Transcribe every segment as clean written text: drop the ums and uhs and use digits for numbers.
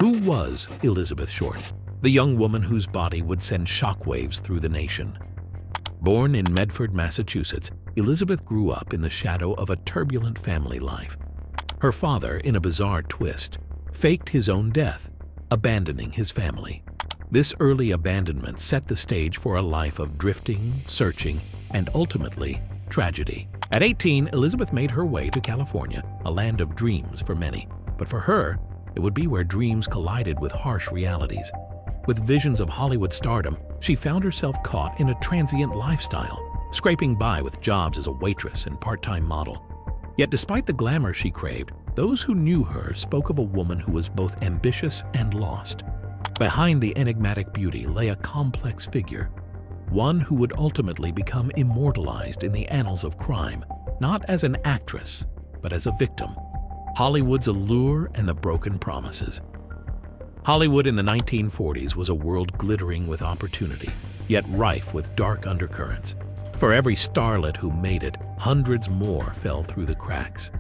Who was Elizabeth Short, the young woman whose body would send shockwaves through the nation? Born in Medford, Massachusetts, Elizabeth grew up in the shadow of a turbulent family life. Her father, in a bizarre twist, faked his own death, abandoning his family. This early abandonment set the stage for a life of drifting, searching, and ultimately, tragedy. At 18, Elizabeth made her way to California, a land of dreams for many. But for her, it would be where dreams collided with harsh realities. With visions of Hollywood stardom, she found herself caught in a transient lifestyle, scraping by with jobs as a waitress and part-time model. Yet despite the glamour she craved, those who knew her spoke of a woman who was both ambitious and lost. Behind the enigmatic beauty lay a complex figure, one who would ultimately become immortalized in the annals of crime, not as an actress, but as a victim. Hollywood's allure and the broken promises. Hollywood in the 1940s was a world glittering with opportunity, yet rife with dark undercurrents. For every starlet who made it, hundreds more fell through the cracks.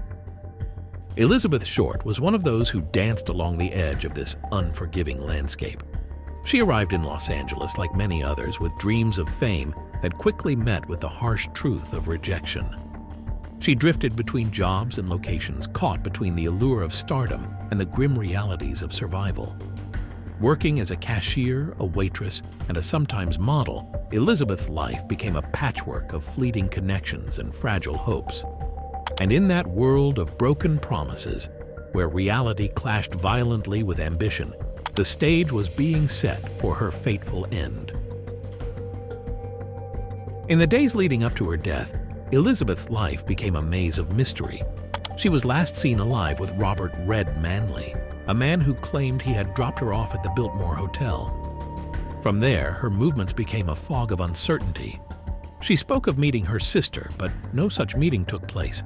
Elizabeth Short was one of those who danced along the edge of this unforgiving landscape. She arrived in Los Angeles like many others with dreams of fame that quickly met with the harsh truth of rejection. She drifted between jobs and locations, caught between the allure of stardom and the grim realities of survival. Working as a cashier, a waitress, and a sometimes model, Elizabeth's life became a patchwork of fleeting connections and fragile hopes. And in that world of broken promises, where reality clashed violently with ambition, the stage was being set for her fateful end. In the days leading up to her death, Elizabeth's life became a maze of mystery. She was last seen alive with Robert "Red" Manley, a man who claimed he had dropped her off at the Biltmore Hotel. From there, her movements became a fog of uncertainty. She spoke of meeting her sister, but no such meeting took place.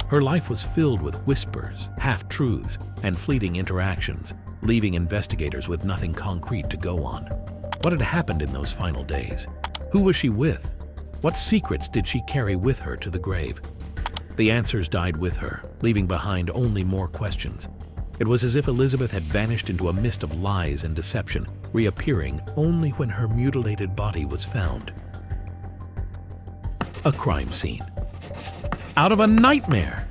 Her life was filled with whispers, half-truths, and fleeting interactions, leaving investigators with nothing concrete to go on. What had happened in those final days? Who was she with? What secrets did she carry with her to the grave? The answers died with her, leaving behind only more questions. It was as if Elizabeth had vanished into a mist of lies and deception, reappearing only when her mutilated body was found. A crime scene. Out of a nightmare!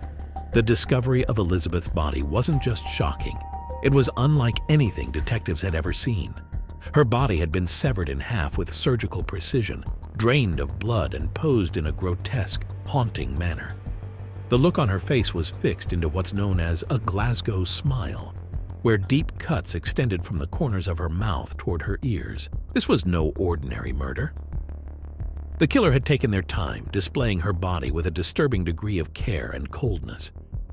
The discovery of Elizabeth's body wasn't just shocking. It was unlike anything detectives had ever seen. Her body had been severed in half with surgical precision, drained of blood and posed in a grotesque, haunting manner. The look on her face was fixed into what's known as a Glasgow smile, where deep cuts extended from the corners of her mouth toward her ears. This was no ordinary murder. The killer had taken their time, displaying her body with a disturbing degree of care and coldness.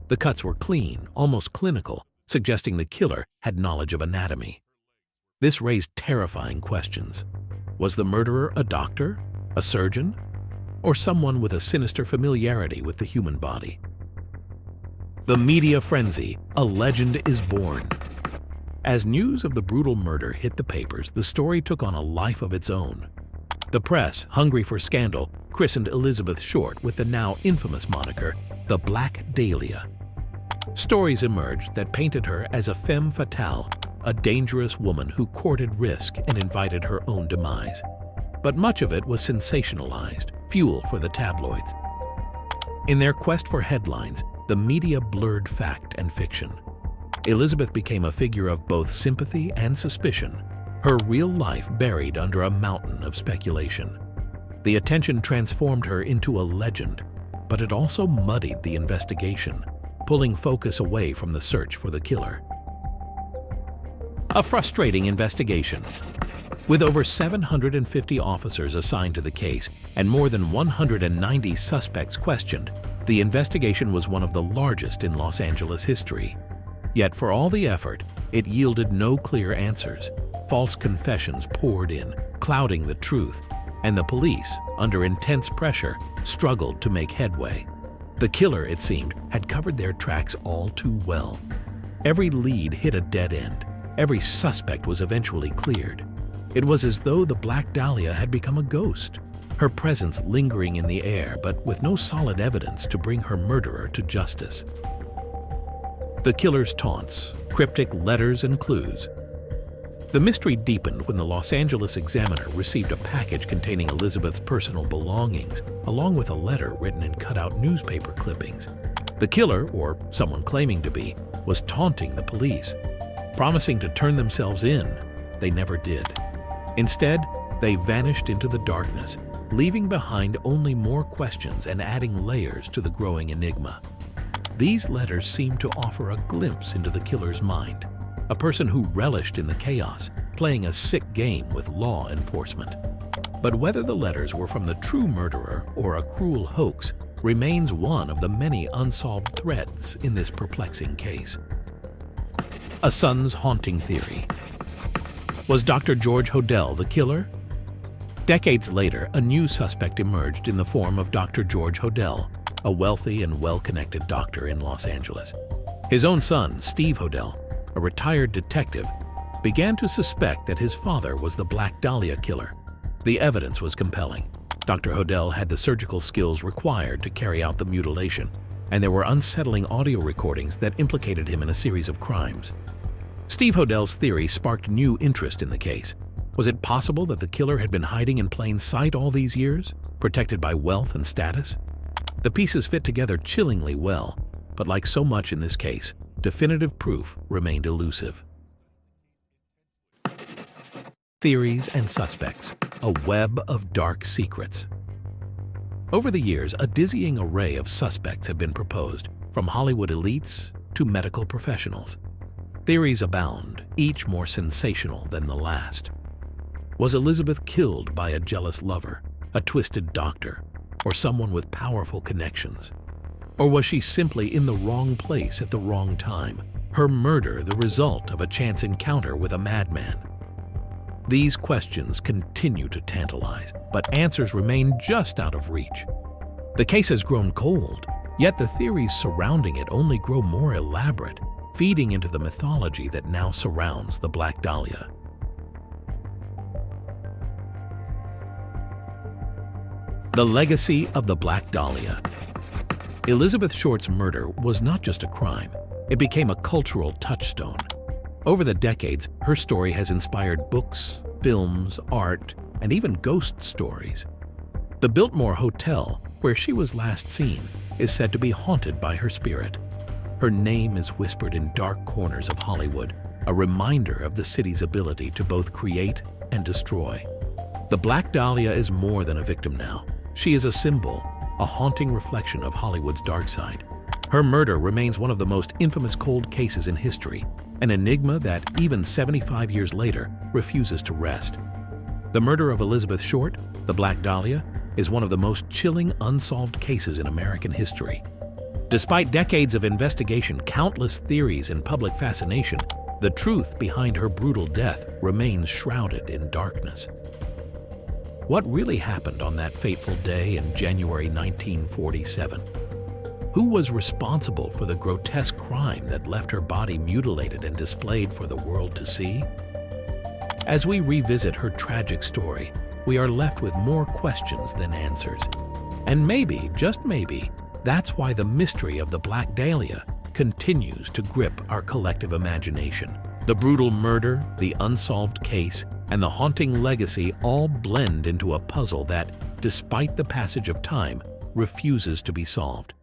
The cuts were clean, almost clinical, suggesting the killer had knowledge of anatomy. This raised terrifying questions. Was the murderer a doctor, a surgeon, or someone with a sinister familiarity with the human body? The media frenzy, a legend is born. As news of the brutal murder hit the papers, the story took on a life of its own. The press, hungry for scandal, christened Elizabeth Short with the now infamous moniker, the Black Dahlia. Stories emerged that painted her as a femme fatale, a dangerous woman who courted risk and invited her own demise. But much of it was sensationalized, fuel for the tabloids. In their quest for headlines, the media blurred fact and fiction. Elizabeth became a figure of both sympathy and suspicion, her real life buried under a mountain of speculation. The attention transformed her into a legend, but it also muddied the investigation, pulling focus away from the search for the killer. A frustrating investigation. With over 750 officers assigned to the case and more than 190 suspects questioned, the investigation was one of the largest in Los Angeles history. Yet for all the effort, it yielded no clear answers. False confessions poured in, clouding the truth, and the police, under intense pressure, struggled to make headway. The killer, it seemed, had covered their tracks all too well. Every lead hit a dead end. Every suspect was eventually cleared. It was as though the Black Dahlia had become a ghost, her presence lingering in the air but with no solid evidence to bring her murderer to justice. The killer's taunts, cryptic letters and clues. The mystery deepened when the Los Angeles Examiner received a package containing Elizabeth's personal belongings, along with a letter written in cut-out newspaper clippings. The killer, or someone claiming to be, was taunting the police, promising to turn themselves in. They never did. Instead, they vanished into the darkness, leaving behind only more questions and adding layers to the growing enigma. These letters seem to offer a glimpse into the killer's mind, a person who relished in the chaos, playing a sick game with law enforcement. But whether the letters were from the true murderer or a cruel hoax remains one of the many unsolved threads in this perplexing case. A son's haunting theory. Was Dr. George Hodel the killer? Decades later, a new suspect emerged in the form of Dr. George Hodel, a wealthy and well-connected doctor in Los Angeles. His own son, Steve Hodel, a retired detective, began to suspect that his father was the Black Dahlia killer. The evidence was compelling. Dr. Hodel had the surgical skills required to carry out the mutilation, and there were unsettling audio recordings that implicated him in a series of crimes. Steve Hodel's theory sparked new interest in the case. Was it possible that the killer had been hiding in plain sight all these years, protected by wealth and status? The pieces fit together chillingly well, but like so much in this case, definitive proof remained elusive. Theories and suspects, a web of dark secrets. Over the years, a dizzying array of suspects have been proposed, from Hollywood elites to medical professionals. Theories abound, each more sensational than the last. Was Elizabeth killed by a jealous lover, a twisted doctor, or someone with powerful connections? Or was she simply in the wrong place at the wrong time, her murder the result of a chance encounter with a madman? These questions continue to tantalize, but answers remain just out of reach. The case has grown cold, yet the theories surrounding it only grow more elaborate, feeding into the mythology that now surrounds the Black Dahlia. The legacy of the Black Dahlia. Elizabeth Short's murder was not just a crime, it became a cultural touchstone. Over the decades, her story has inspired books, films, art, and even ghost stories. The Biltmore Hotel, where she was last seen, is said to be haunted by her spirit. Her name is whispered in dark corners of Hollywood, a reminder of the city's ability to both create and destroy. The Black Dahlia is more than a victim now. She is a symbol, a haunting reflection of Hollywood's dark side. Her murder remains one of the most infamous cold cases in history, an enigma that, even 75 years later, refuses to rest. The murder of Elizabeth Short, the Black Dahlia, is one of the most chilling unsolved cases in American history. Despite decades of investigation, countless theories, and public fascination, the truth behind her brutal death remains shrouded in darkness. What really happened on that fateful day in January 1947? Who was responsible for the grotesque crime that left her body mutilated and displayed for the world to see? As we revisit her tragic story, we are left with more questions than answers. And maybe, just maybe, that's why the mystery of the Black Dahlia continues to grip our collective imagination. The brutal murder, the unsolved case, and the haunting legacy all blend into a puzzle that, despite the passage of time, refuses to be solved.